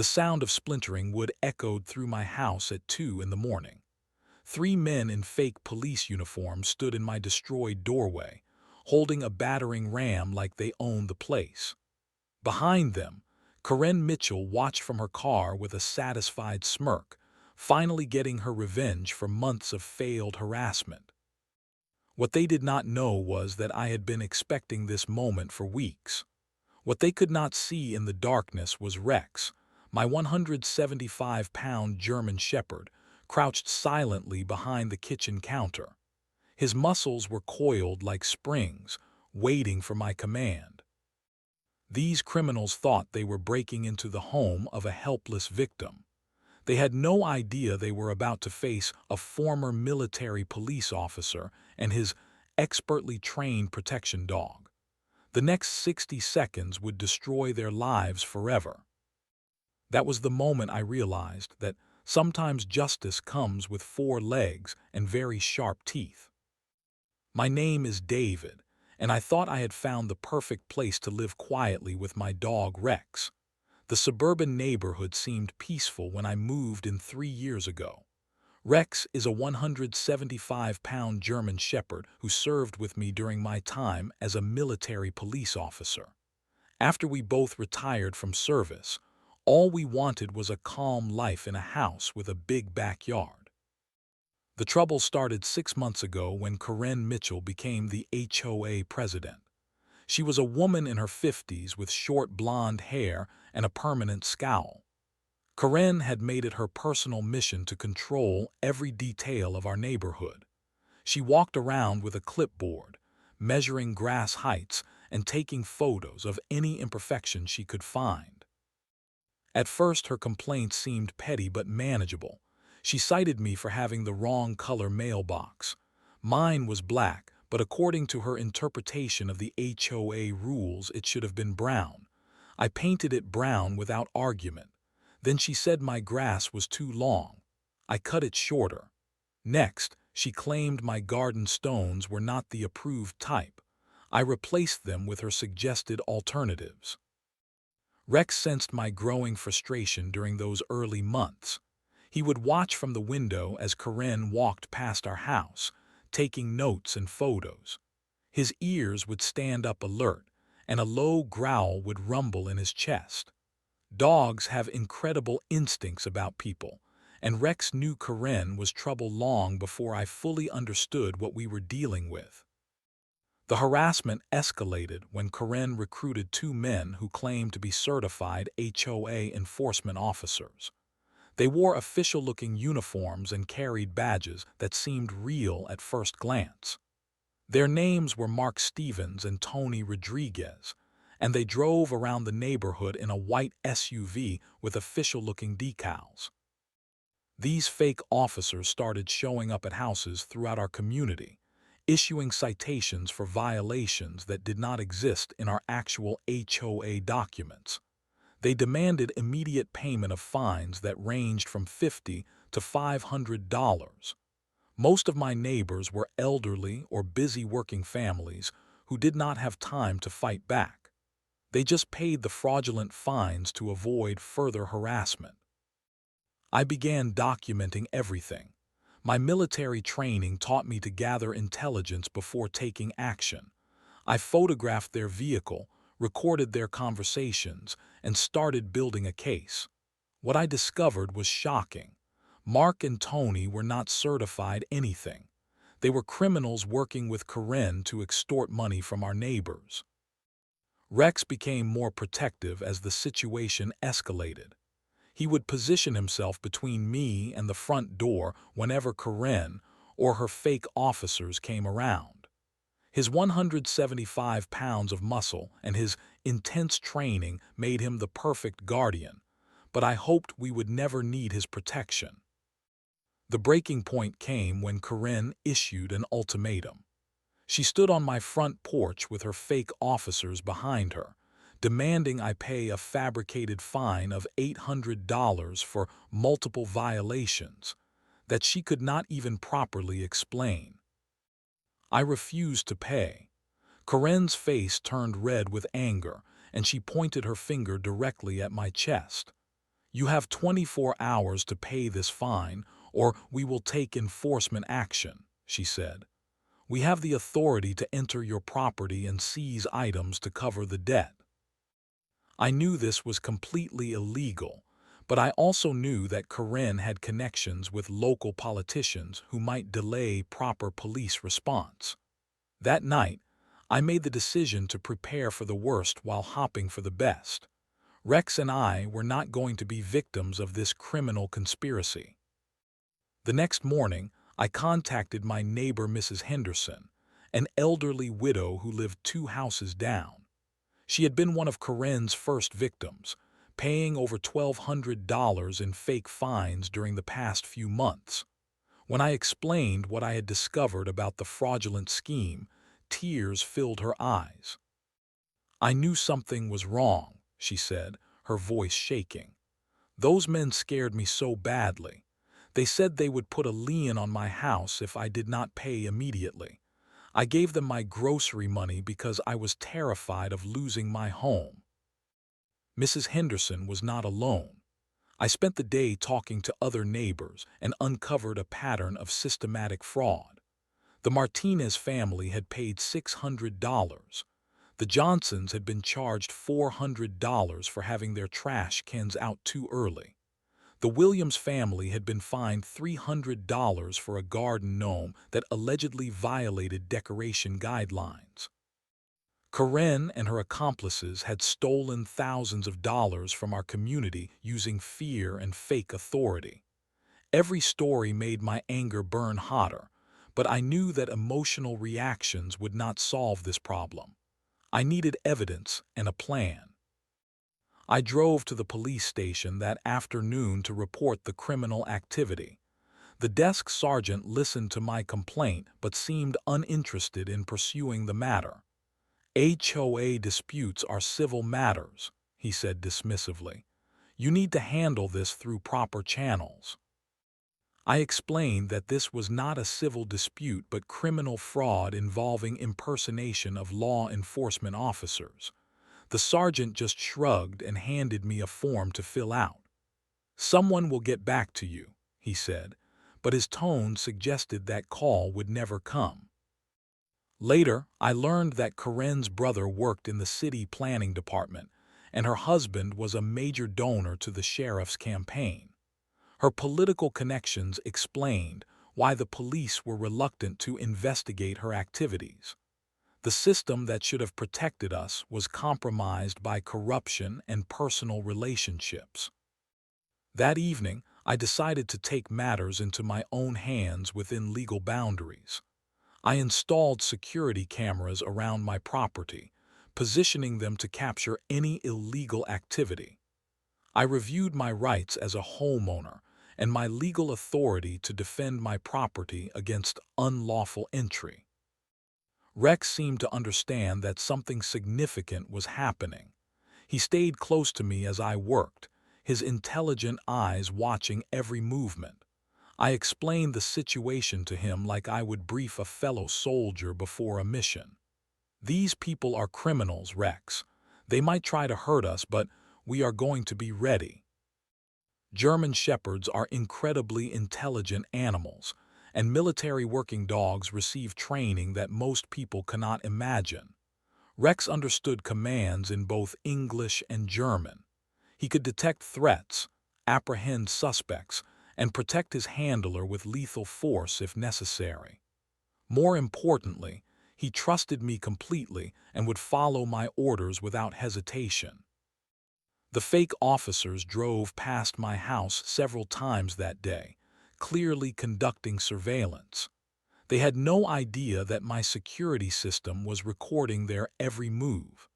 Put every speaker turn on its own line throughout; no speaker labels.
The sound of splintering wood echoed through my house at 2 in the morning. 3 men in fake police uniforms stood in my destroyed doorway, holding a battering ram like they owned the place. Behind them, Corinne Mitchell watched from her car with a satisfied smirk, finally getting her revenge for months of failed harassment. What they did not know was that I had been expecting this moment for weeks. What they could not see in the darkness was Rex, my 175-pound German Shepherd, crouched silently behind the kitchen counter. His muscles were coiled like springs, waiting for my command. These criminals thought they were breaking into the home of a helpless victim. They had no idea they were about to face a former military police officer and his expertly trained protection dog. The next 60 seconds would destroy their lives forever. That was the moment I realized that sometimes justice comes with 4 legs and very sharp teeth. My name is David, and I thought I had found the perfect place to live quietly with my dog Rex. The suburban neighborhood seemed peaceful when I moved in 3 years ago. Rex is a 175-pound German Shepherd who served with me during my time as a military police officer. After we both retired from service, all we wanted was a calm life in a house with a big backyard. The trouble started 6 months ago when Corinne Mitchell became the HOA president. She was a woman in her 50s with short blonde hair and a permanent scowl. Corinne had made it her personal mission to control every detail of our neighborhood. She walked around with a clipboard, measuring grass heights and taking photos of any imperfection she could find. At first, her complaints seemed petty but manageable. She cited me for having the wrong color mailbox. Mine was black, but according to her interpretation of the HOA rules, it should have been brown. I painted it brown without argument. Then she said my grass was too long. I cut it shorter. Next, she claimed my garden stones were not the approved type. I replaced them with her suggested alternatives. Rex sensed my growing frustration during those early months. He would watch from the window as Corinne walked past our house, taking notes and photos. His ears would stand up alert, and a low growl would rumble in his chest. Dogs have incredible instincts about people, and Rex knew Corinne was trouble long before I fully understood what we were dealing with. The harassment escalated when Corinne recruited 2 men who claimed to be certified HOA enforcement officers. They wore official-looking uniforms and carried badges that seemed real at first glance. Their names were Mark Stevens and Tony Rodriguez, and they drove around the neighborhood in a white SUV with official-looking decals. These fake officers started showing up at houses throughout our community, issuing citations for violations that did not exist in our actual HOA documents. They demanded immediate payment of fines that ranged from $50 to $500. Most of my neighbors were elderly or busy working families who did not have time to fight back. They just paid the fraudulent fines to avoid further harassment. I began documenting everything. My military training taught me to gather intelligence before taking action. I photographed their vehicle, recorded their conversations, and started building a case. What I discovered was shocking. Mark and Tony were not certified anything. They were criminals working with Corinne to extort money from our neighbors. Rex became more protective as the situation escalated. He would position himself between me and the front door whenever Corinne or her fake officers came around. His 175 pounds of muscle and his intense training made him the perfect guardian, but I hoped we would never need his protection. The breaking point came when Corinne issued an ultimatum. She stood on my front porch with her fake officers behind her, demanding I pay a fabricated fine of $800 for multiple violations that she could not even properly explain. I refused to pay. Corinne's face turned red with anger, and she pointed her finger directly at my chest. You have 24 hours to pay this fine, or we will take enforcement action, she said. We have the authority to enter your property and seize items to cover the debt. I knew this was completely illegal, but I also knew that Corinne had connections with local politicians who might delay proper police response. That night, I made the decision to prepare for the worst while hoping for the best. Rex and I were not going to be victims of this criminal conspiracy. The next morning, I contacted my neighbor Mrs. Henderson, an elderly widow who lived 2 houses down. She had been one of Corinne's first victims, paying over $1,200 in fake fines during the past few months. When I explained what I had discovered about the fraudulent scheme, tears filled her eyes. I knew something was wrong, she said, her voice shaking. Those men scared me so badly. They said they would put a lien on my house if I did not pay immediately. I gave them my grocery money because I was terrified of losing my home. Mrs. Henderson was not alone. I spent the day talking to other neighbors and uncovered a pattern of systematic fraud. The Martinez family had paid $600. The Johnsons had been charged $400 for having their trash cans out too early. The Williams family had been fined $300 for a garden gnome that allegedly violated decoration guidelines. Corinne and her accomplices had stolen thousands of dollars from our community using fear and fake authority. Every story made my anger burn hotter, but I knew that emotional reactions would not solve this problem. I needed evidence and a plan. I drove to the police station that afternoon to report the criminal activity. The desk sergeant listened to my complaint but seemed uninterested in pursuing the matter. HOA disputes are civil matters, he said dismissively. You need to handle this through proper channels. I explained that this was not a civil dispute but criminal fraud involving impersonation of law enforcement officers. The sergeant just shrugged and handed me a form to fill out. Someone will get back to you, he said, but his tone suggested that call would never come. Later, I learned that Corinne's brother worked in the city planning department, and her husband was a major donor to the sheriff's campaign. Her political connections explained why the police were reluctant to investigate her activities. The system that should have protected us was compromised by corruption and personal relationships. That evening, I decided to take matters into my own hands within legal boundaries. I installed security cameras around my property, positioning them to capture any illegal activity. I reviewed my rights as a homeowner and my legal authority to defend my property against unlawful entry. Rex seemed to understand that something significant was happening. He stayed close to me as I worked, his intelligent eyes watching every movement. I explained the situation to him like I would brief a fellow soldier before a mission. These people are criminals, Rex. They might try to hurt us, but we are going to be ready. German shepherds are incredibly intelligent animals, and military working dogs receive training that most people cannot imagine. Rex understood commands in both English and German. He could detect threats, apprehend suspects, and protect his handler with lethal force if necessary. More importantly, he trusted me completely and would follow my orders without hesitation. The fake officers drove past my house several times that day, clearly conducting surveillance. They had no idea that my security system was recording their every move.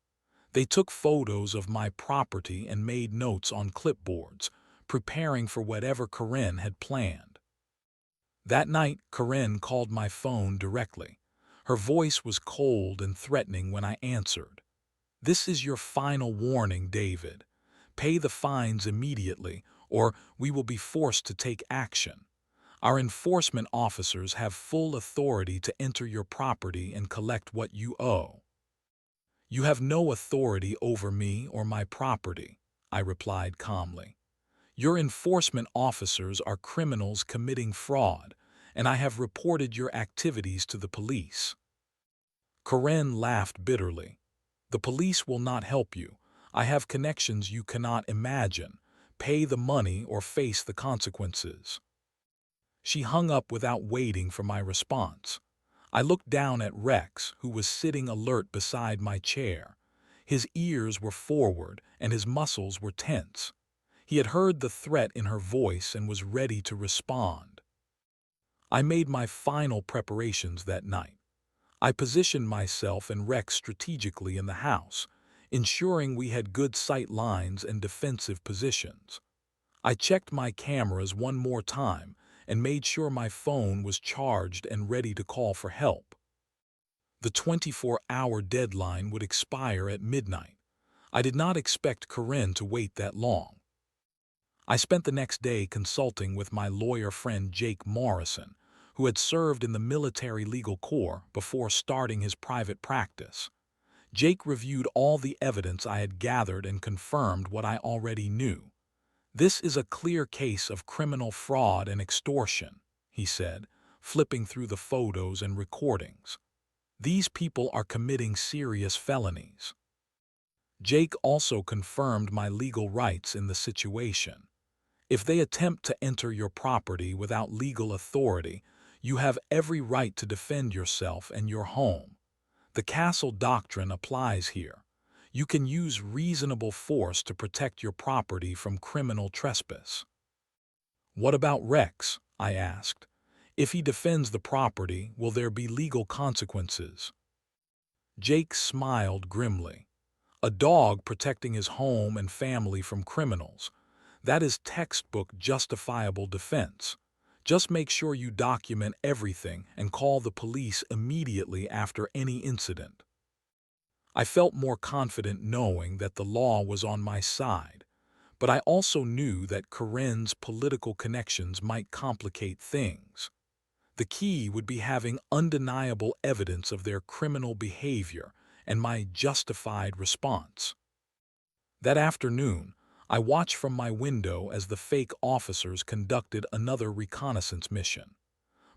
They took photos of my property and made notes on clipboards, preparing for whatever Corinne had planned. That night, Corinne called my phone directly. Her voice was cold and threatening when I answered. "This is your final warning, David. Pay the fines immediately, or we will be forced to take action. Our enforcement officers have full authority to enter your property and collect what you owe." "You have no authority over me or my property," I replied calmly. Your enforcement officers are criminals committing fraud, and I have reported your activities to the police." Karen laughed bitterly. "The police will not help you. I have connections you cannot imagine. Pay the money or face the consequences." She hung up without waiting for my response. I looked down at Rex, who was sitting alert beside my chair. His ears were forward and his muscles were tense. He had heard the threat in her voice and was ready to respond. I made my final preparations that night. I positioned myself and Rex strategically in the house, ensuring we had good sight lines and defensive positions. I checked my cameras one more time and made sure my phone was charged and ready to call for help. The 24-hour deadline would expire at midnight. I did not expect Corinne to wait that long. I spent the next day consulting with my lawyer friend Jake Morrison, who had served in the military legal corps before starting his private practice. Jake reviewed all the evidence I had gathered and confirmed what I already knew. "This is a clear case of criminal fraud and extortion," he said, flipping through the photos and recordings. "These people are committing serious felonies." Jake also confirmed my legal rights in the situation. "If they attempt to enter your property without legal authority, you have every right to defend yourself and your home. The castle doctrine applies here. You can use reasonable force to protect your property from criminal trespass." "What about Rex?" I asked. "If he defends the property, will there be legal consequences?" Jake smiled grimly. "A dog protecting his home and family from criminals. That is textbook justifiable defense. Just make sure you document everything and call the police immediately after any incident." I felt more confident knowing that the law was on my side, but I also knew that Corinne's political connections might complicate things. The key would be having undeniable evidence of their criminal behavior and my justified response. That afternoon, I watched from my window as the fake officers conducted another reconnaissance mission.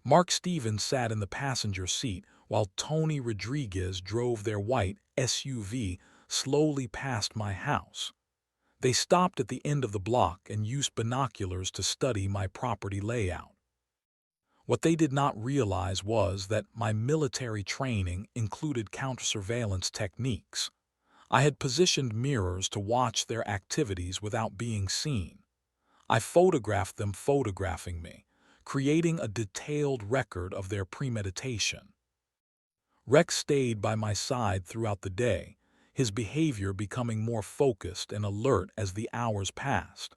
Mark Stevens sat in the passenger seat while Tony Rodriguez drove their white SUV slowly past my house. They stopped at the end of the block and used binoculars to study my property layout. What they did not realize was that my military training included counter-surveillance techniques. I had positioned mirrors to watch their activities without being seen. I photographed them photographing me, creating a detailed record of their premeditation. Rex stayed by my side throughout the day, his behavior becoming more focused and alert as the hours passed.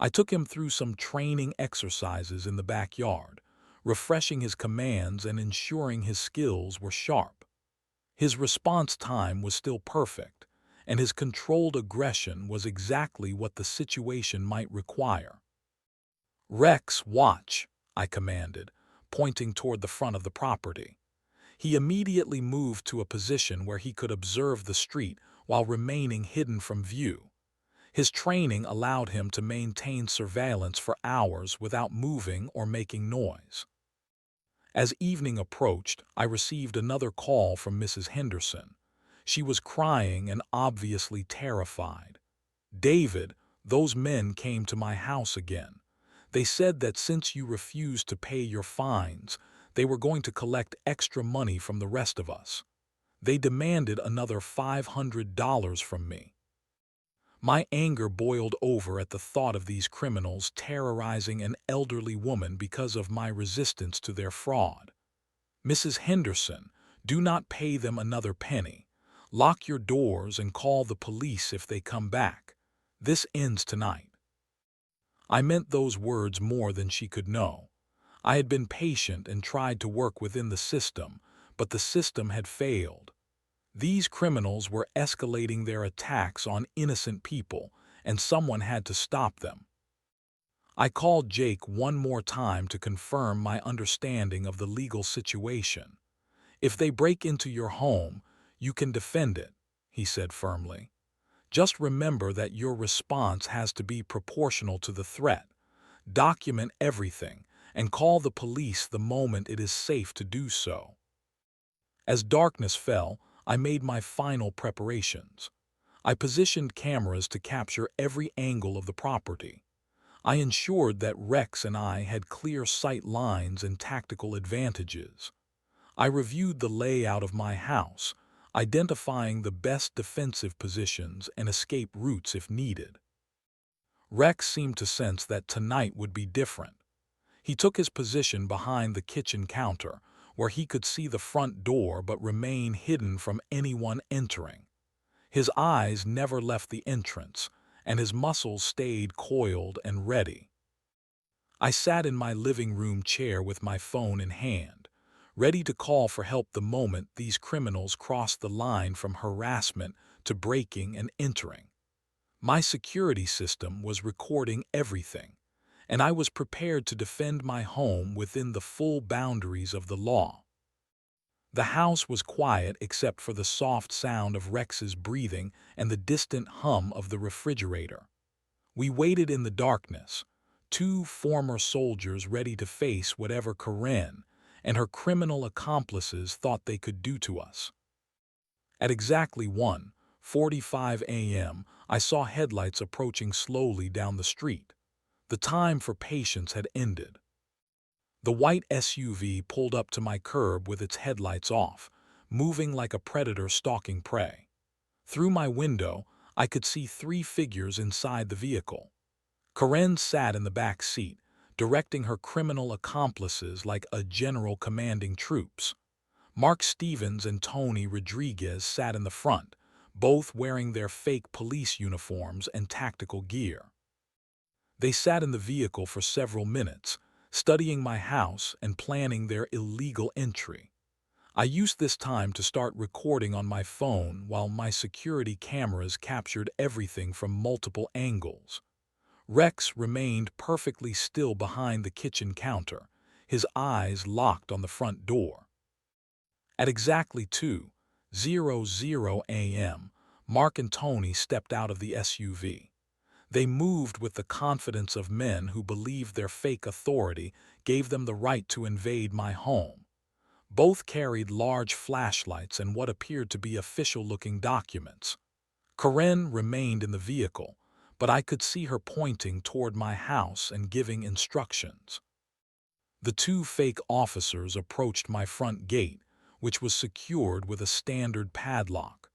I took him through some training exercises in the backyard, refreshing his commands and ensuring his skills were sharp. His response time was still perfect, and his controlled aggression was exactly what the situation might require. "Rex, watch," I commanded, pointing toward the front of the property. He immediately moved to a position where he could observe the street while remaining hidden from view. His training allowed him to maintain surveillance for hours without moving or making noise. As evening approached, I received another call from Mrs. Henderson. She was crying and obviously terrified. "David, those men came to my house again. They said that since you refused to pay your fines, they were going to collect extra money from the rest of us. They demanded another $500 from me." My anger boiled over at the thought of these criminals terrorizing an elderly woman because of my resistance to their fraud. "Mrs. Henderson, do not pay them another penny. Lock your doors and call the police if they come back. This ends tonight." I meant those words more than she could know. I had been patient and tried to work within the system, but the system had failed. These criminals were escalating their attacks on innocent people, and someone had to stop them. I called Jake one more time to confirm my understanding of the legal situation. "If they break into your home, you can defend it," he said firmly. Just remember that your response has to be proportional to the threat. Document everything and call the police the moment it is safe to do so. As darkness fell, I made my final preparations. I positioned cameras to capture every angle of the property. I ensured that Rex and I had clear sight lines and tactical advantages. I reviewed the layout of my house, identifying the best defensive positions and escape routes if needed. Rex seemed to sense that tonight would be different. He took his position behind the kitchen counter, where he could see the front door but remain hidden from anyone entering. His eyes never left the entrance, and his muscles stayed coiled and ready. I sat in my living room chair with my phone in hand, ready to call for help the moment these criminals crossed the line from harassment to breaking and entering. My security system was recording everything, and I was prepared to defend my home within the full boundaries of the law. The house was quiet except for the soft sound of Rex's breathing and the distant hum of the refrigerator. We waited in the darkness, two former soldiers ready to face whatever Karen and her criminal accomplices thought they could do to us. At exactly 1:45 a.m., I saw headlights approaching slowly down the street. The time for patience had ended. The white SUV pulled up to my curb with its headlights off, moving like a predator stalking prey. Through my window, I could see three figures inside the vehicle. Karen sat in the back seat, directing her criminal accomplices like a general commanding troops. Mark Stevens and Tony Rodriguez sat in the front, both wearing their fake police uniforms and tactical gear. They sat in the vehicle for several minutes, studying my house and planning their illegal entry. I used this time to start recording on my phone while my security cameras captured everything from multiple angles. Rex remained perfectly still behind the kitchen counter, his eyes locked on the front door. At exactly 2:00 a.m., Mark and Tony stepped out of the SUV. They moved with the confidence of men who believed their fake authority gave them the right to invade my home. Both carried large flashlights and what appeared to be official-looking documents. Karen remained in the vehicle, but I could see her pointing toward my house and giving instructions. The two fake officers approached my front gate, which was secured with a standard padlock.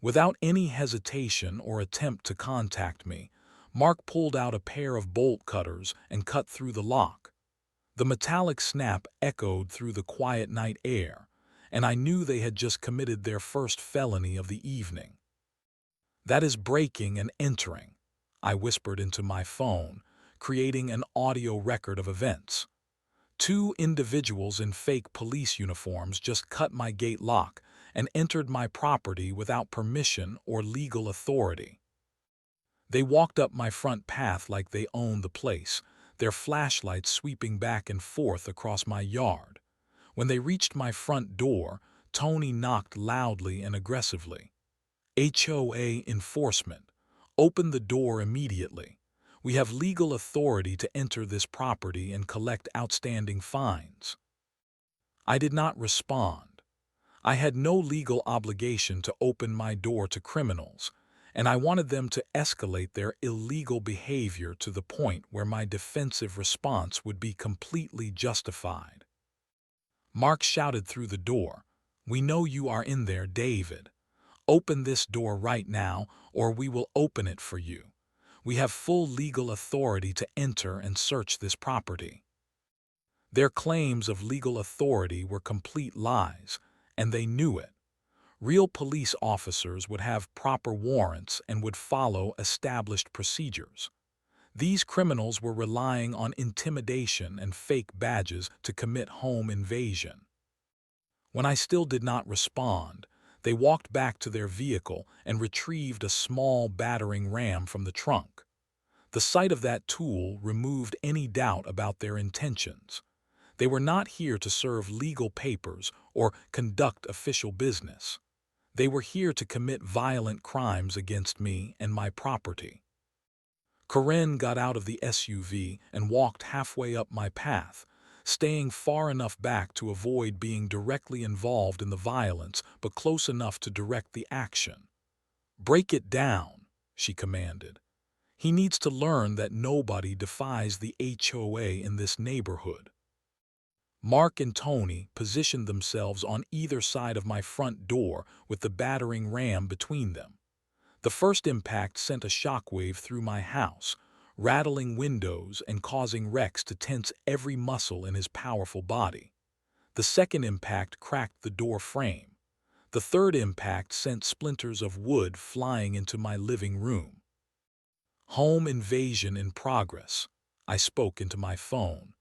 Without any hesitation or attempt to contact me, Mark pulled out a pair of bolt cutters and cut through the lock. The metallic snap echoed through the quiet night air, and I knew they had just committed their first felony of the evening. "That is breaking and entering," I whispered into my phone, creating an audio record of events. Two individuals in fake police uniforms just cut my gate lock and entered my property without permission or legal authority. They walked up my front path like they owned the place, their flashlights sweeping back and forth across my yard. When they reached my front door, Tony knocked loudly and aggressively. "HOA enforcement. Open the door immediately. We have legal authority to enter this property and collect outstanding fines." I did not respond. I had no legal obligation to open my door to criminals, and I wanted them to escalate their illegal behavior to the point where my defensive response would be completely justified. Mark shouted through the door, "We know you are in there, David. Open this door right now, or we will open it for you. We have full legal authority to enter and search this property." Their claims of legal authority were complete lies, and they knew it. Real police officers would have proper warrants and would follow established procedures. These criminals were relying on intimidation and fake badges to commit home invasion. When I still did not respond, they walked back to their vehicle and retrieved a small battering ram from the trunk. The sight of that tool removed any doubt about their intentions. They were not here to serve legal papers or conduct official business. They were here to commit violent crimes against me and my property. Corinne got out of the SUV and walked halfway up my path, staying far enough back to avoid being directly involved in the violence but close enough to direct the action. "Break it down," she commanded. "He needs to learn that nobody defies the HOA in this neighborhood." Mark and Tony positioned themselves on either side of my front door with the battering ram between them. The first impact sent a shockwave through my house, rattling windows and causing Rex to tense every muscle in his powerful body. The second impact cracked the door frame. The third impact sent splinters of wood flying into my living room. "Home invasion in progress," I spoke into my phone.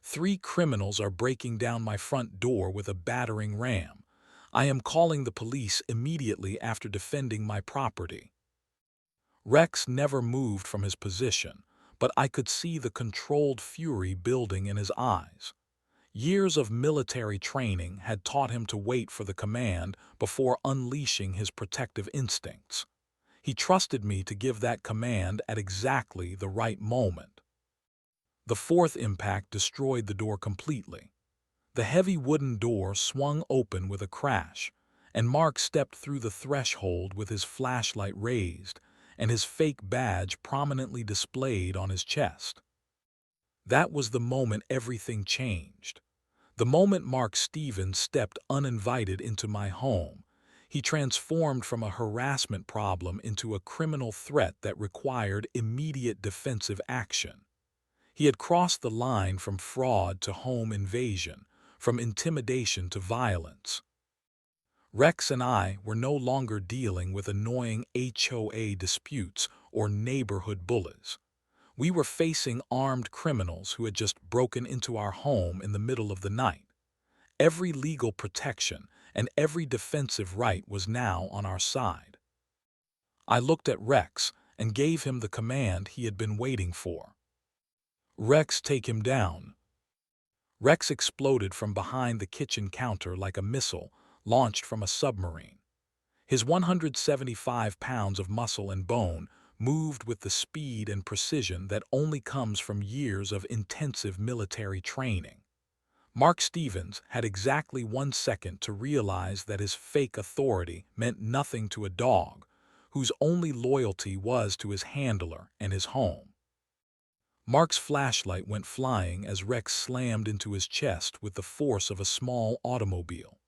"3 criminals are breaking down my front door with a battering ram. I am calling the police immediately after defending my property." Rex never moved from his position, but I could see the controlled fury building in his eyes. Years of military training had taught him to wait for the command before unleashing his protective instincts. He trusted me to give that command at exactly the right moment. The fourth impact destroyed the door completely. The heavy wooden door swung open with a crash, and Mark stepped through the threshold with his flashlight raised and his fake badge prominently displayed on his chest. That was the moment everything changed. The moment Mark Stevens stepped uninvited into my home, he transformed from a harassment problem into a criminal threat that required immediate defensive action. He had crossed the line from fraud to home invasion, from intimidation to violence. Rex and I were no longer dealing with annoying HOA disputes or neighborhood bullies. We were facing armed criminals who had just broken into our home in the middle of the night. Every legal protection and every defensive right was now on our side. I looked at Rex and gave him the command he had been waiting for. "Rex, take him down." Rex exploded from behind the kitchen counter like a missile launched from a submarine. His 175 pounds of muscle and bone moved with the speed and precision that only comes from years of intensive military training. Mark Stevens had exactly 1 second to realize that his fake authority meant nothing to a dog, whose only loyalty was to his handler and his home. Mark's flashlight went flying as Rex slammed into his chest with the force of a small automobile.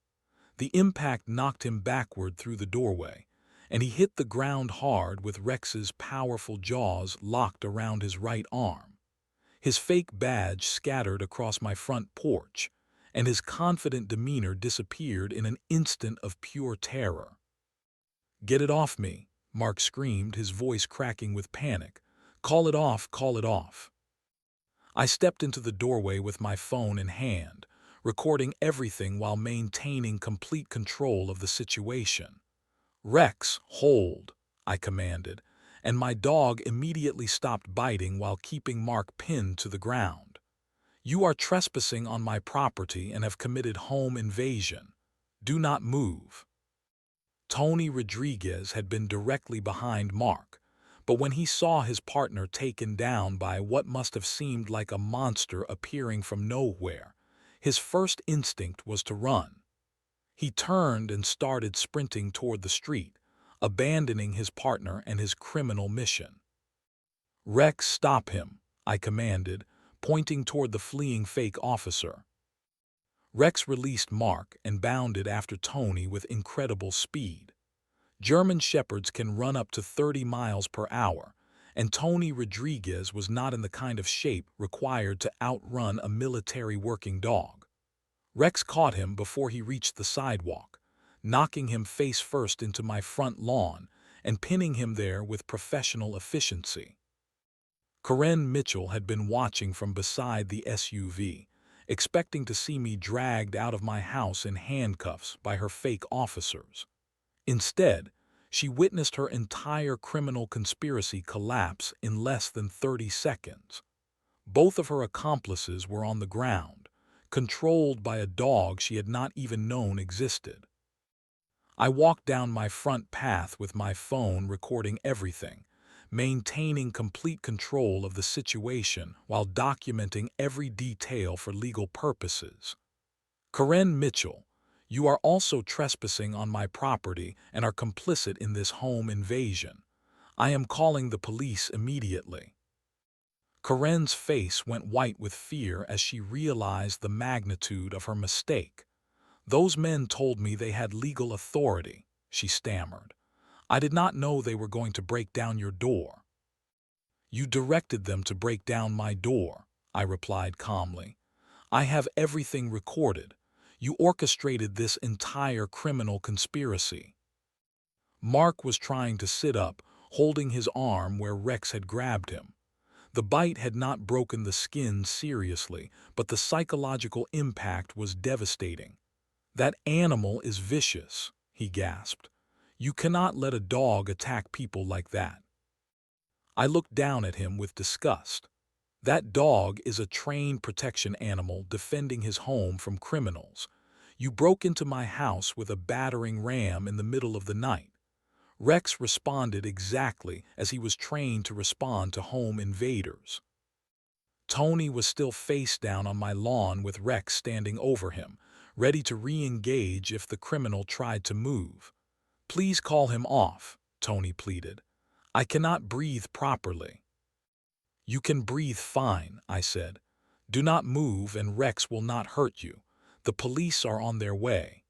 The impact knocked him backward through the doorway, and he hit the ground hard with Rex's powerful jaws locked around his right arm. His fake badge scattered across my front porch, and his confident demeanor disappeared in an instant of pure terror. "Get it off me," Mark screamed, his voice cracking with panic. "Call it off, call it off." I stepped into the doorway with my phone in hand, recording everything while maintaining complete control of the situation. "Rex, hold," I commanded, and my dog immediately stopped biting while keeping Mark pinned to the ground. "You are trespassing on my property and have committed home invasion. Do not move." Tony Rodriguez had been directly behind Mark, but when he saw his partner taken down by what must have seemed like a monster appearing from nowhere, his first instinct was to run. He turned and started sprinting toward the street, abandoning his partner and his criminal mission. "Rex, stop him," I commanded, pointing toward the fleeing fake officer. Rex released Mark and bounded after Tony with incredible speed. German Shepherds can run up to 30 miles per hour, and Tony Rodriguez was not in the kind of shape required to outrun a military working dog. Rex caught him before he reached the sidewalk, knocking him face first into my front lawn and pinning him there with professional efficiency. Corinne Mitchell had been watching from beside the SUV, expecting to see me dragged out of my house in handcuffs by her fake officers. Instead, she witnessed her entire criminal conspiracy collapse in less than 30 seconds. Both of her accomplices were on the ground, controlled by a dog she had not even known existed. I walked down my front path with my phone recording everything, maintaining complete control of the situation while documenting every detail for legal purposes. Karen Mitchell, you are also trespassing on my property and are complicit in this home invasion. I am calling the police immediately. Karen's face went white with fear as she realized the magnitude of her mistake. Those men told me they had legal authority, she stammered. I did not know they were going to break down your door. You directed them to break down my door, I replied calmly. I have everything recorded. You orchestrated this entire criminal conspiracy. Mark was trying to sit up, holding his arm where Rex had grabbed him. The bite had not broken the skin seriously, but the psychological impact was devastating. That animal is vicious, he gasped. You cannot let a dog attack people like that. I looked down at him with disgust. That dog is a trained protection animal defending his home from criminals. You broke into my house with a battering ram in the middle of the night. Rex responded exactly as he was trained to respond to home invaders. Tony was still face down on my lawn with Rex standing over him, ready to re-engage if the criminal tried to move. Please call him off, Tony pleaded. I cannot breathe properly. You can breathe fine, I said. Do not move and Rex will not hurt you. The police are on their way.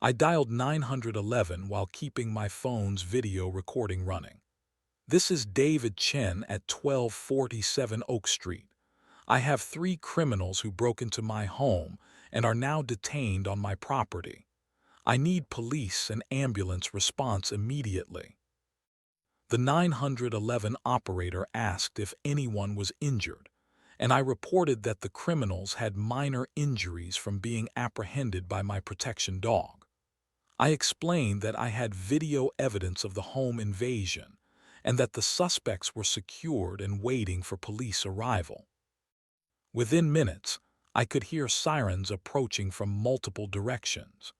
I dialed 911 while keeping my phone's video recording running. This is David Chen at 1247 Oak Street. I have 3 criminals who broke into my home and are now detained on my property. I need police and ambulance response immediately. The 911 operator asked if anyone was injured, and I reported that the criminals had minor injuries from being apprehended by my protection dog. I explained that I had video evidence of the home invasion and that the suspects were secured and waiting for police arrival. Within minutes, I could hear sirens approaching from multiple directions.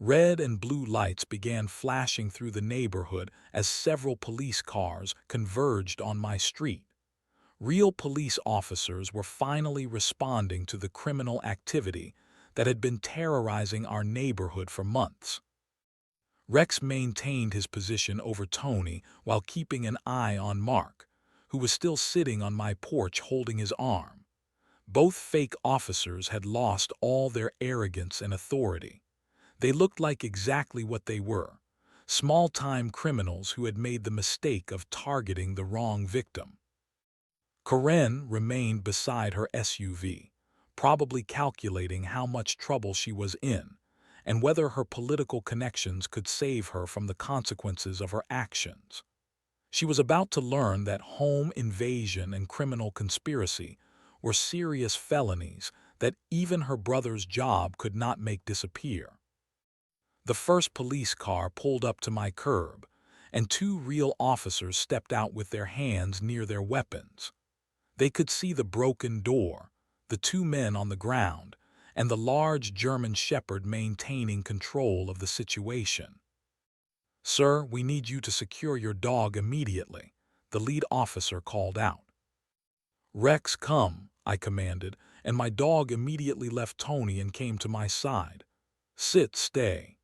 Red and blue lights began flashing through the neighborhood as several police cars converged on my street. Real police officers were finally responding to the criminal activity that had been terrorizing our neighborhood for months. Rex maintained his position over Tony while keeping an eye on Mark, who was still sitting on my porch holding his arm. Both fake officers had lost all their arrogance and authority. They looked like exactly what they were, small-time criminals who had made the mistake of targeting the wrong victim. Karen remained beside her SUV, probably calculating how much trouble she was in and whether her political connections could save her from the consequences of her actions. She was about to learn that home invasion and criminal conspiracy were serious felonies that even her brother's job could not make disappear. The first police car pulled up to my curb, and 2 real officers stepped out with their hands near their weapons. They could see the broken door, the 2 men on the ground, and the large German shepherd maintaining control of the situation. "Sir, we need you to secure your dog immediately," the lead officer called out. "Rex, come," I commanded, and my dog immediately left Tony and came to my side. "Sit, stay."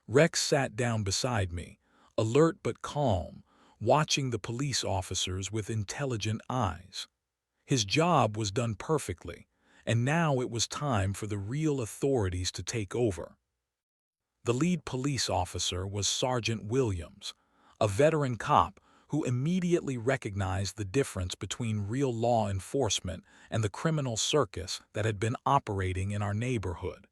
Rex sat down beside me, alert but calm, watching the police officers with intelligent eyes. His job was done perfectly, and now it was time for the real authorities to take over. The lead police officer was Sergeant Williams, a veteran cop who immediately recognized the difference between real law enforcement and the criminal circus that had been operating in our neighborhood.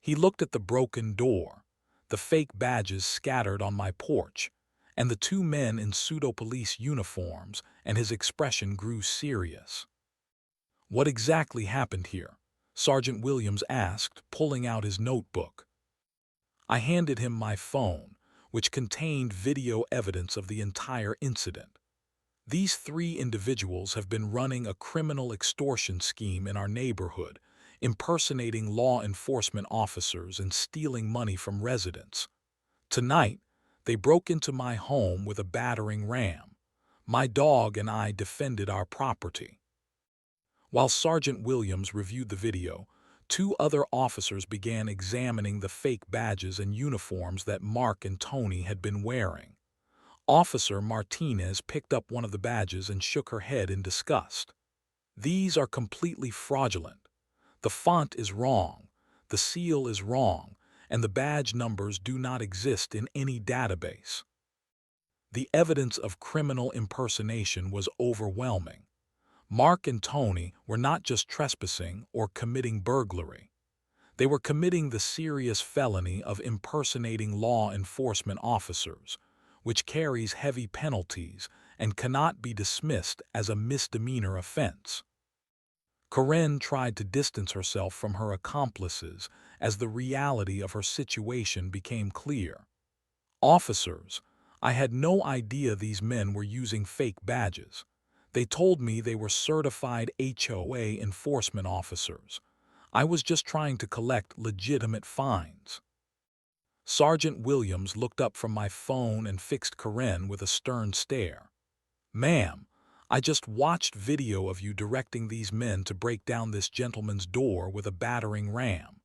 He looked at the broken door, the fake badges scattered on my porch, and the 2 men in pseudo-police uniforms, and his expression grew serious. "What exactly happened here?" Sergeant Williams asked, pulling out his notebook. I handed him my phone, which contained video evidence of the entire incident. "These 3 individuals have been running a criminal extortion scheme in our neighborhood, impersonating law enforcement officers and stealing money from residents. Tonight, they broke into my home with a battering ram. My dog and I defended our property. While Sergeant Williams reviewed the video, two other officers began examining the fake badges and uniforms that Mark and Tony had been wearing. Officer Martinez picked up one of the badges and shook her head in disgust. "These are completely fraudulent. The font is wrong, the seal is wrong, and the badge numbers do not exist in any database." The evidence of criminal impersonation was overwhelming. Mark and Tony were not just trespassing or committing burglary. They were committing the serious felony of impersonating law enforcement officers, which carries heavy penalties and cannot be dismissed as a misdemeanor offense. Karen tried to distance herself from her accomplices as the reality of her situation became clear. "Officers, I had no idea these men were using fake badges. They told me they were certified HOA enforcement officers. I was just trying to collect legitimate fines." Sergeant Williams looked up from my phone and fixed Karen with a stern stare. "Ma'am, I just watched video of you directing these men to break down this gentleman's door with a battering ram.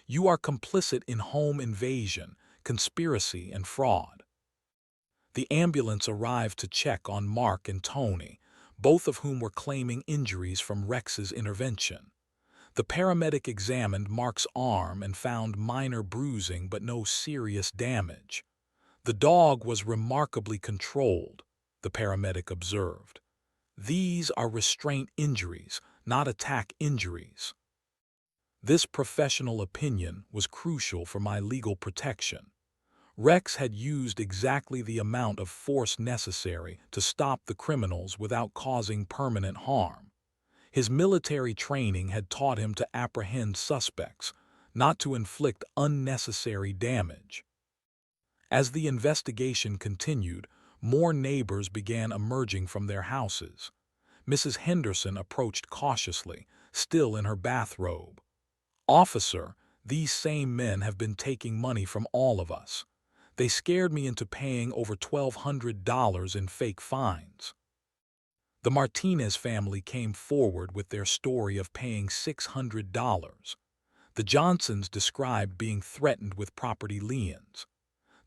You are complicit in home invasion, conspiracy, and fraud." The ambulance arrived to check on Mark and Tony, both of whom were claiming injuries from Rex's intervention. The paramedic examined Mark's arm and found minor bruising but no serious damage. "The dog was remarkably controlled," the paramedic observed. "These are restraint injuries, not attack injuries." This professional opinion was crucial for my legal protection. Rex had used exactly the amount of force necessary to stop the criminals without causing permanent harm. His military training had taught him to apprehend suspects, not to inflict unnecessary damage. As the investigation continued, more neighbors began emerging from their houses. Mrs. Henderson approached cautiously, still in her bathrobe. "Officer, these same men have been taking money from all of us. They scared me into paying over $1,200 in fake fines." The Martinez family came forward with their story of paying $600. The Johnsons described being threatened with property liens.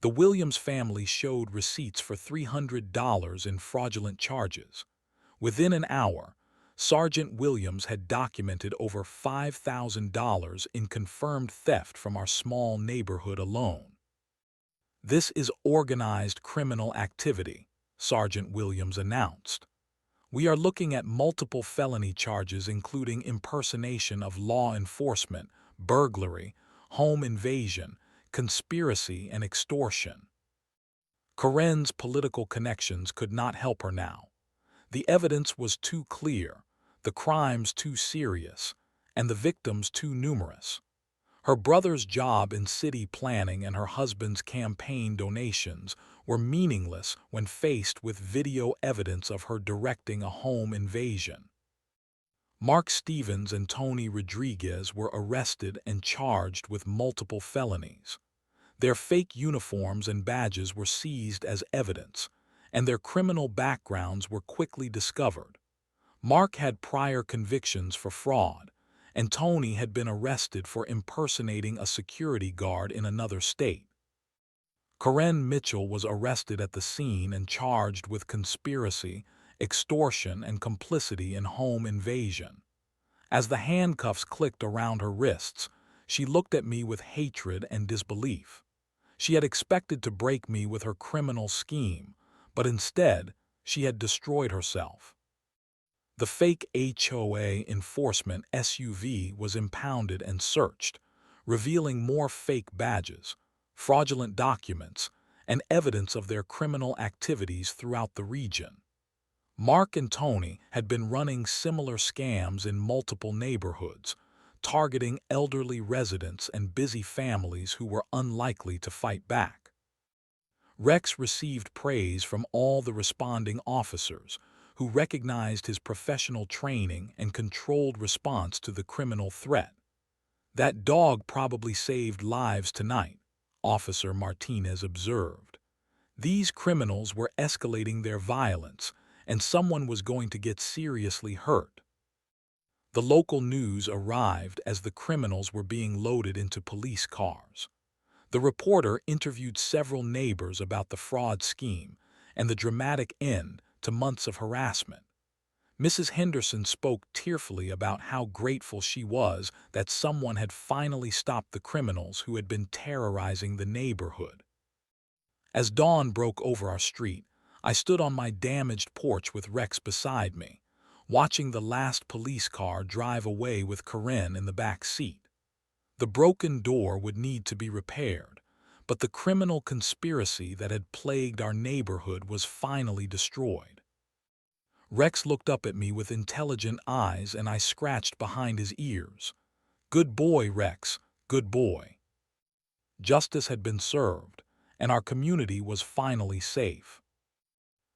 The Williams family showed receipts for $300 in fraudulent charges. Within an hour, Sergeant Williams had documented over $5,000 in confirmed theft from our small neighborhood alone. "This is organized criminal activity," Sergeant Williams announced. "We are looking at multiple felony charges including impersonation of law enforcement, burglary, home invasion, conspiracy, and extortion." Karen's political connections could not help her now. The evidence was too clear, the crimes too serious, and the victims too numerous. Her brother's job in city planning and her husband's campaign donations were meaningless when faced with video evidence of her directing a home invasion. Mark Stevens and Tony Rodriguez were arrested and charged with multiple felonies. Their fake uniforms and badges were seized as evidence, and their criminal backgrounds were quickly discovered. Mark had prior convictions for fraud, and Tony had been arrested for impersonating a security guard in another state. Karen Mitchell was arrested at the scene and charged with conspiracy, extortion, and complicity in home invasion. As the handcuffs clicked around her wrists, she looked at me with hatred and disbelief. She had expected to break me with her criminal scheme, but instead, she had destroyed herself. The fake HOA enforcement SUV was impounded and searched, revealing more fake badges, fraudulent documents, and evidence of their criminal activities throughout the region. Mark and Tony had been running similar scams in multiple neighborhoods, targeting elderly residents and busy families who were unlikely to fight back. Rex received praise from all the responding officers, who recognized his professional training and controlled response to the criminal threat. "That dog probably saved lives tonight," Officer Martinez observed. These criminals were escalating their violence, and someone was going to get seriously hurt. The local news arrived as the criminals were being loaded into police cars. The reporter interviewed several neighbors about the fraud scheme and the dramatic end to months of harassment. Mrs. Henderson spoke tearfully about how grateful she was that someone had finally stopped the criminals who had been terrorizing the neighborhood. As dawn broke over our street, I stood on my damaged porch with Rex beside me, watching the last police car drive away with Corinne in the back seat. The broken door would need to be repaired, but the criminal conspiracy that had plagued our neighborhood was finally destroyed. Rex looked up at me with intelligent eyes, and I scratched behind his ears. "Good boy, Rex, good boy." Justice had been served, and our community was finally safe.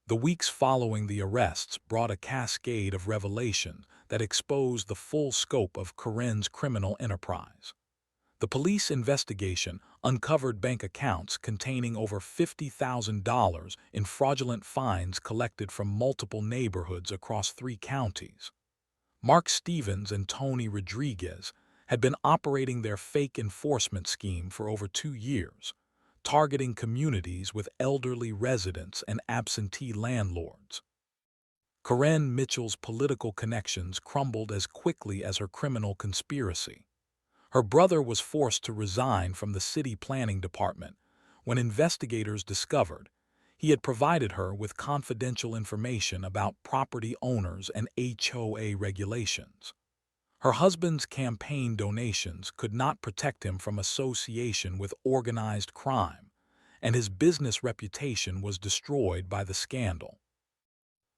The weeks following the arrests brought a cascade of revelation that exposed the full scope of Corinne's criminal enterprise. The police investigation uncovered bank accounts containing over $50,000 in fraudulent fines collected from multiple neighborhoods across 3 counties. Mark Stevens and Tony Rodriguez had been operating their fake enforcement scheme for over 2 years, targeting communities with elderly residents and absentee landlords. Corinne Mitchell's political connections crumbled as quickly as her criminal conspiracy. Her brother was forced to resign from the city planning department when investigators discovered he had provided her with confidential information about property owners and HOA regulations. Her husband's campaign donations could not protect him from association with organized crime, and his business reputation was destroyed by the scandal.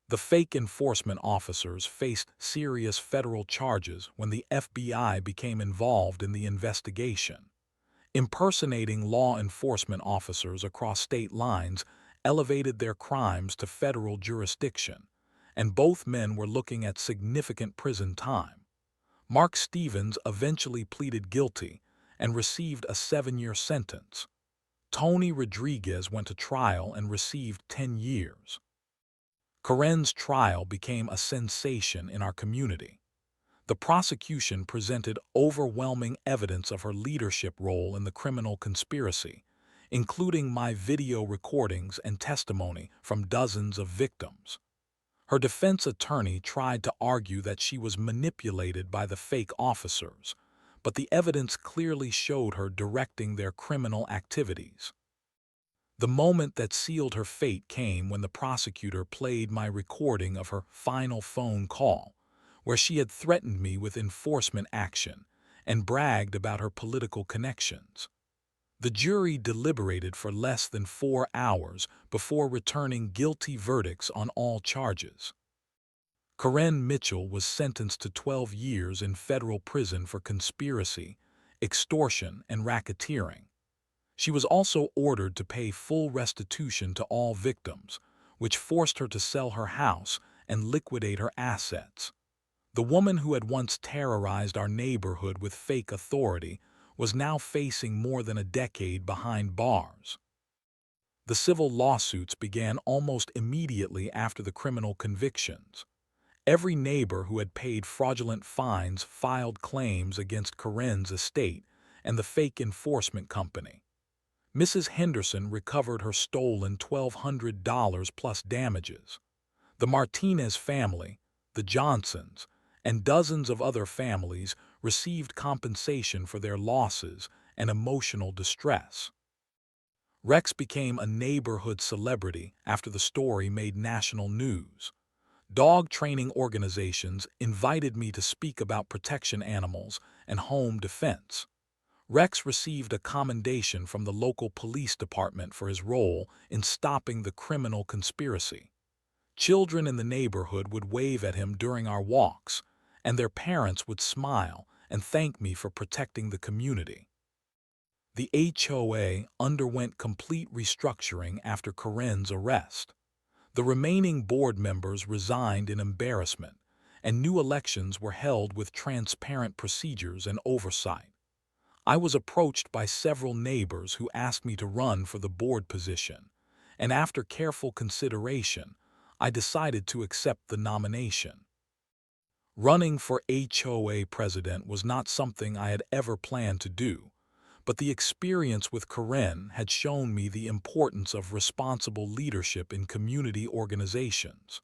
The fake enforcement officers faced serious federal charges when the FBI became involved in the investigation. Impersonating law enforcement officers across state lines elevated their crimes to federal jurisdiction, and both men were looking at significant prison time. Mark Stevens eventually pleaded guilty and received a 7-year sentence. Tony Rodriguez went to trial and received 10 years. Corinne's trial became a sensation in our community. The prosecution presented overwhelming evidence of her leadership role in the criminal conspiracy, including my video recordings and testimony from dozens of victims. Her defense attorney tried to argue that she was manipulated by the fake officers, but the evidence clearly showed her directing their criminal activities. The moment that sealed her fate came when the prosecutor played my recording of her final phone call, where she had threatened me with enforcement action and bragged about her political connections. The jury deliberated for less than 4 hours before returning guilty verdicts on all charges. Corinne Mitchell was sentenced to 12 years in federal prison for conspiracy, extortion, and racketeering. She was also ordered to pay full restitution to all victims, which forced her to sell her house and liquidate her assets. The woman who had once terrorized our neighborhood with fake authority was now facing more than a decade behind bars. The civil lawsuits began almost immediately after the criminal convictions. Every neighbor who had paid fraudulent fines filed claims against Corinne's estate and the fake enforcement company. Mrs. Henderson recovered her stolen $1,200 plus damages. The Martinez family, the Johnsons, and dozens of other families received compensation for their losses and emotional distress. Rex became a neighborhood celebrity after the story made national news. Dog training organizations invited me to speak about protection animals and home defense. Rex received a commendation from the local police department for his role in stopping the criminal conspiracy. Children in the neighborhood would wave at him during our walks, and their parents would smile and thank me for protecting the community. The HOA underwent complete restructuring after Corinne's arrest. The remaining board members resigned in embarrassment, and new elections were held with transparent procedures and oversight. I was approached by several neighbors who asked me to run for the board position, and after careful consideration, I decided to accept the nomination. Running for HOA president was not something I had ever planned to do, but the experience with Karen had shown me the importance of responsible leadership in community organizations.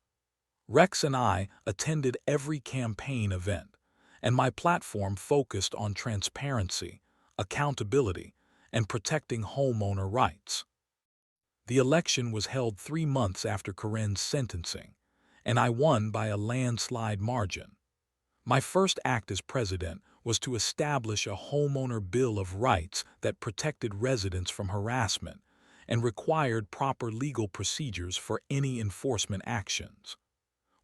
Rex and I attended every campaign event, and my platform focused on transparency, accountability, and protecting homeowner rights. The election was held 3 months after Karen's sentencing, and I won by a landslide margin. My first act as president was to establish a homeowner bill of rights that protected residents from harassment and required proper legal procedures for any enforcement actions.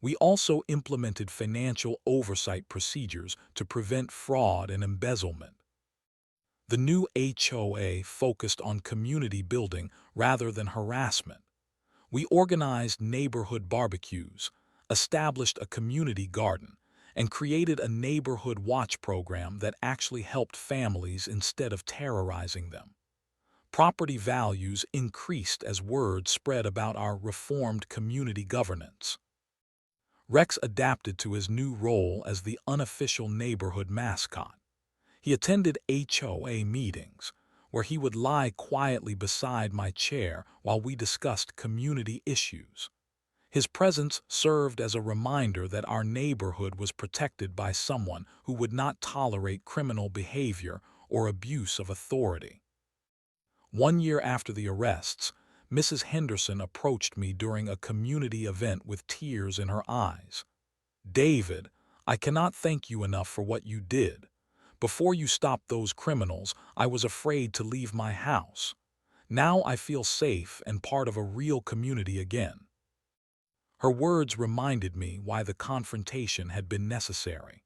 We also implemented financial oversight procedures to prevent fraud and embezzlement. The new HOA focused on community building rather than harassment. We organized neighborhood barbecues, established a community garden, and created a neighborhood watch program that actually helped families instead of terrorizing them. Property values increased as word spread about our reformed community governance. Rex adapted to his new role as the unofficial neighborhood mascot. He attended HOA meetings, where he would lie quietly beside my chair while we discussed community issues. His presence served as a reminder that our neighborhood was protected by someone who would not tolerate criminal behavior or abuse of authority. 1 year after the arrests, Mrs. Henderson approached me during a community event with tears in her eyes. "David, I cannot thank you enough for what you did. Before you stopped those criminals, I was afraid to leave my house. Now I feel safe and part of a real community again." Her words reminded me why the confrontation had been necessary.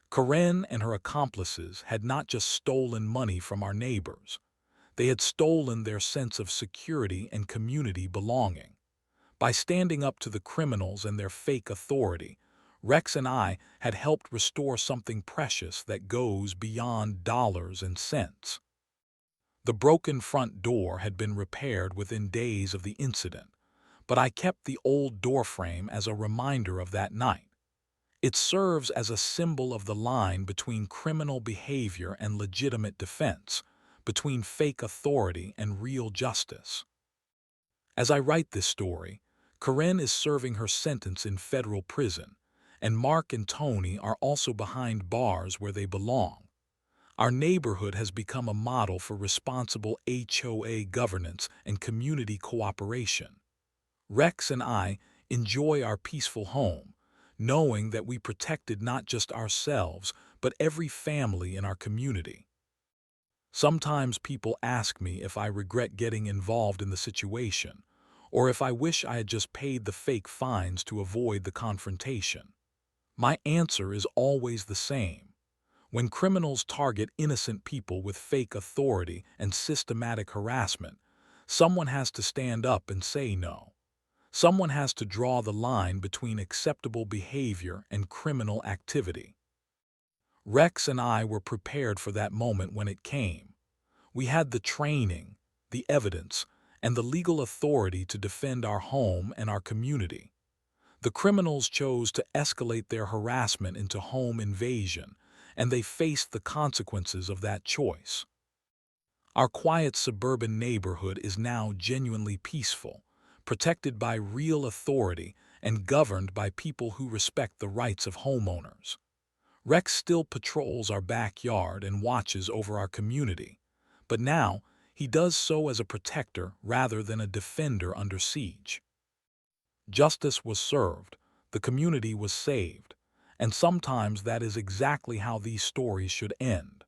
Karen and her accomplices had not just stolen money from our neighbors. They had stolen their sense of security and community belonging. By standing up to the criminals and their fake authority, Rex and I had helped restore something precious that goes beyond dollars and cents. The broken front door had been repaired within days of the incident, but I kept the old doorframe as a reminder of that night. It serves as a symbol of the line between criminal behavior and legitimate defense, between fake authority and real justice. As I write this story, Karen is serving her sentence in federal prison, and Mark and Tony are also behind bars where they belong. Our neighborhood has become a model for responsible HOA governance and community cooperation. Rex and I enjoy our peaceful home, knowing that we protected not just ourselves, but every family in our community. Sometimes people ask me if I regret getting involved in the situation, or if I wish I had just paid the fake fines to avoid the confrontation. My answer is always the same. When criminals target innocent people with fake authority and systematic harassment, someone has to stand up and say no. Someone has to draw the line between acceptable behavior and criminal activity. Rex and I were prepared for that moment when it came. We had the training, the evidence, and the legal authority to defend our home and our community. The criminals chose to escalate their harassment into home invasion, and they faced the consequences of that choice. Our quiet suburban neighborhood is now genuinely peaceful, protected by real authority and governed by people who respect the rights of homeowners. Rex still patrols our backyard and watches over our community, but now he does so as a protector rather than a defender under siege. Justice was served, the community was saved, and sometimes that is exactly how these stories should end.